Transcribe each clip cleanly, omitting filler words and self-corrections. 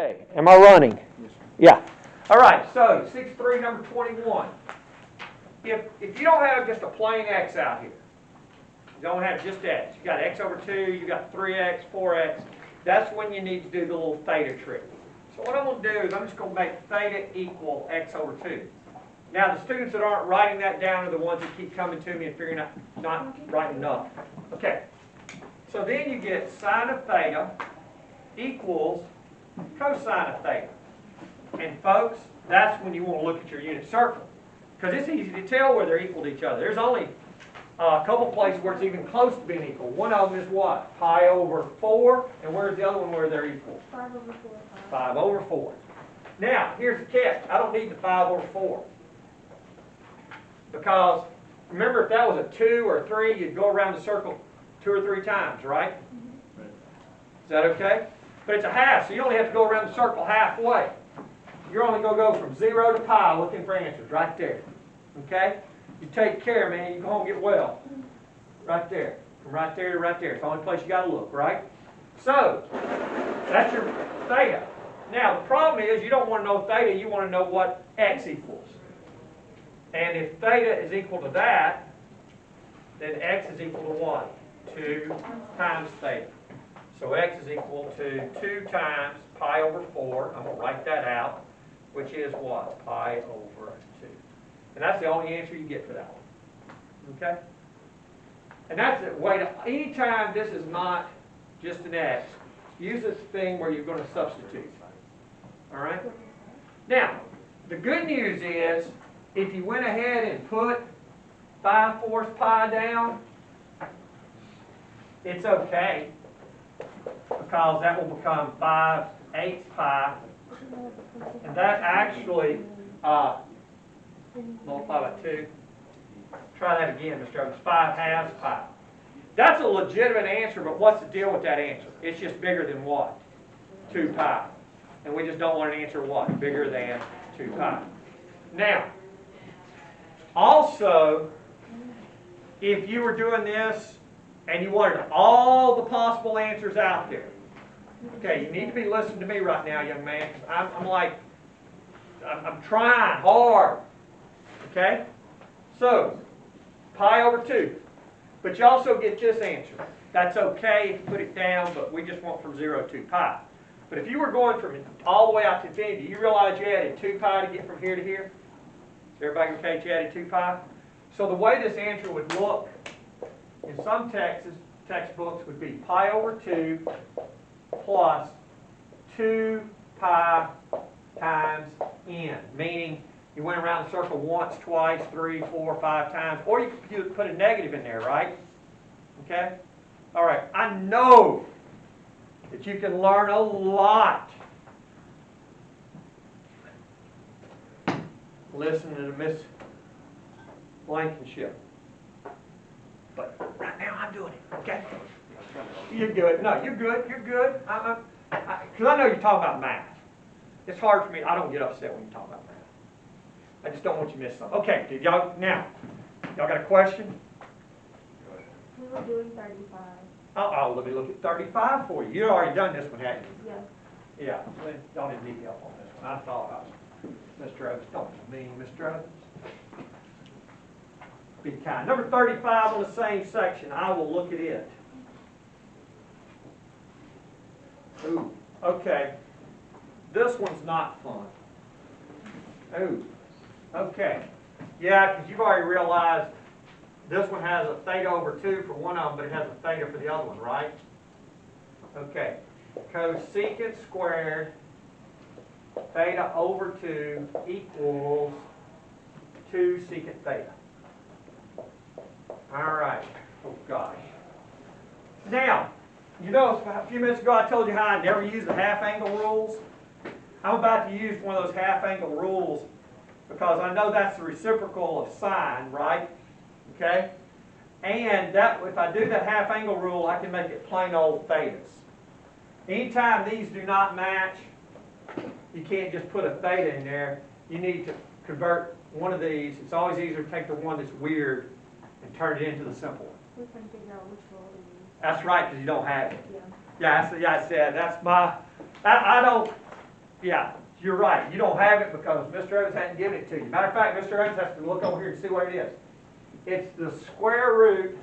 Okay, am I running? Yes, sir. Yeah. All right, so 6.3, number 21. If you don't have just a plain x out here, you don't have just x, you got x over 2, you got 3x, 4x, that's when you need to do the little theta trick. So what I'm going to do is I'm just going to make theta equal x over 2. Now the students that aren't writing that down are the ones that keep coming to me and figuring out not writing enough. Okay, so then you get sine of theta equals cosine of theta. And folks, that's when you want to look at your unit circle, because it's easy to tell where they're equal to each other. There's only a couple places where it's even close to being equal. One of them is what? Pi over 4. And where's the other one where they're equal? 5 over 4. 5 over 4. Now, here's the catch. I don't need the 5 over 4. Because, remember, if that was a 2 or a 3, you'd go around the circle 2 or 3 times, right? Mm-hmm. Is that okay? But it's a half, so you only have to go around the circle halfway. You're only going to go from 0 to pi looking for answers, right there. Okay? You take care, man. You go home and get well. Right there. From right there to right there. It's the only place you got to look, right? So, that's your theta. Now, the problem is you don't want to know theta. You want to know what x equals. And if theta is equal to that, then x is equal to what? 2 times theta. So x is equal to 2 times pi over 4. I'm going to write that out, which is what? Pi over 2. And that's the only answer you get for that one. Okay? And that's the way to, anytime this is not just an x, use this thing where you're going to substitute. All right? Now, the good news is, if you went ahead and put 5/4 pi down, it's okay, because that will become 5/8 pi, and that actually multiply by 2. Try that again, Mr. Evans. 5/2 pi. That's a legitimate answer, but what's the deal with that answer? It's just bigger than what? 2 pi. And we just don't want an answer what? Bigger than 2 pi. Now, also, if you were doing this and you wanted all the possible answers out there, okay, you need to be listening to me right now, young man. I'm trying hard. Okay? So, pi over 2. But you also get this answer. That's okay if you put it down, but we just want from 0 to pi. But if you were going from all the way out to infinity, you realize you added 2 pi to get from here to here? Is everybody okay you added 2 pi? So the way this answer would look in some textbooks would be pi over 2 plus 2 pi times n, meaning you went around the circle once, twice, 3, 4, 5 times, or you could put a negative in there, right? Okay? All right, I know that you can learn a lot listening to Miss Blankenship. But right now I'm doing it, okay? You're good. No, you're good. You're good. Because I know you're talking about math. It's hard for me. I don't get upset when you talk about math. I just don't want you to miss something. Okay, did y'all got a question? We were doing 35. Oh, let me look at 35 for you. You've already done this one, haven't you? Yes. Yeah. Y'all didn't need help on this one. I thought Mr. Evans, don't be mean, Mr. Evans. Be kind. Number 35 on the same section. I will look at it. Ooh, okay. This one's not fun. Ooh, okay. Yeah, because you've already realized this one has a theta over 2 for one of them, but it has a theta for the other one, right? Okay. Cosecant squared theta over 2 equals 2 secant theta. All right. Oh, gosh. Now, you know, a few minutes ago I told you how I never use the half-angle rules. I'm about to use one of those half-angle rules because I know that's the reciprocal of sine, right? Okay? And that, if I do that half-angle rule, I can make it plain old thetas. Anytime these do not match, you can't just put a theta in there. You need to convert one of these. It's always easier to take the one that's weird and turn it into the simple one. We can figure out which roll to use. That's right, because you don't have it. Yeah. Yeah, I said that's my. I don't. Yeah, you're right. You don't have it because Mr. Evans hasn't given it to you. Matter of fact, Mr. Evans has to look over here and see what it is. It's the square root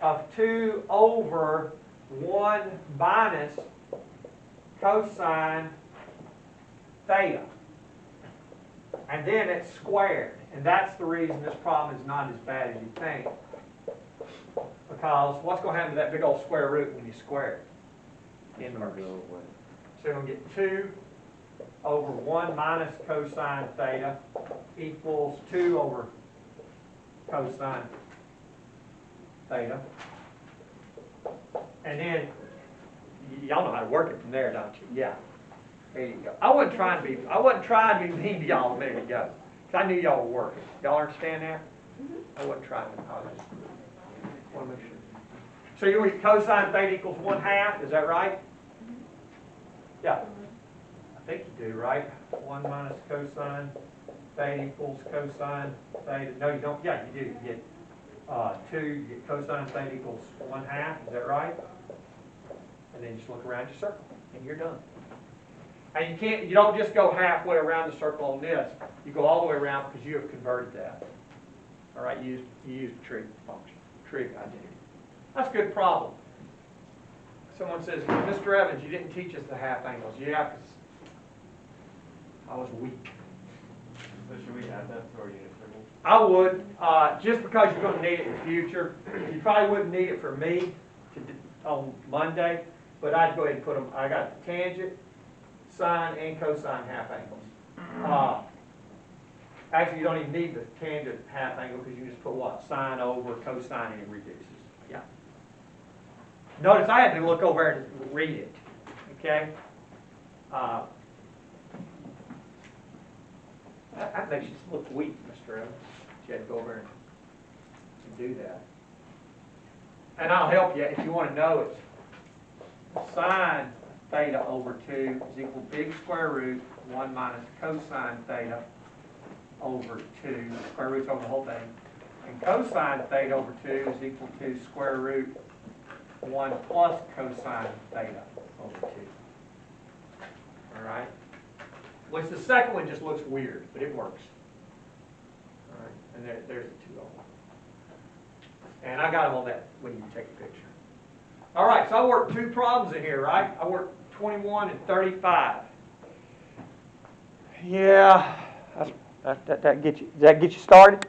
of 2 over 1 minus cosine theta. And then it's squared. And that's the reason this problem is not as bad as you think. Because what's going to happen to that big old square root when you square it? Inverse. So you're going to get 2 over 1 minus cosine theta equals 2 over cosine theta. And then, y'all know how to work it from there, don't you? Yeah. There you go. I wasn't trying to be mean to y'all a minute ago. 'Cause I knew y'all were working. Y'all understand that? I wasn't trying to. I just want to make sure. So you get cosine theta equals 1/2, is that right? Yeah. I think you do, right? 1 minus cosine theta equals cosine theta. No, you don't. Yeah, you do. You get 2, you get cosine theta equals 1/2, is that right? And then just look around your circle, and you're done. And you don't just go halfway around the circle on this. You go all the way around because you have converted that. All right, you used trig function, trig identity. That's a good problem. Someone says, Mr. Evans, you didn't teach us the half angles. Yeah, because I was weak. So should we add that to our unit circle? I would, just because you're going to need it in the future. You probably wouldn't need it for me on Monday, but I'd go ahead and put them. I got the tangent, sine, and cosine half angles. Actually, you don't even need the tangent half angle because you just put what? Sine over cosine and it reduces. Yeah. Notice I had to look over and read it. Okay? That makes you look weak, Mr. Evans. You had to go over and do that. And I'll help you if you want to know it. Sine theta over 2 is equal to big square root 1 minus cosine theta over 2, square root's over the whole thing. And cosine theta over 2 is equal to square root 1 plus cosine theta over 2. All right? Which the second one just looks weird, but it works. All right, and there's the 2 of them. And I got them on that when you take a picture. All right, so I worked 2 problems in here, right? I worked 21 and 35. Yeah, that get you. Does that get you started?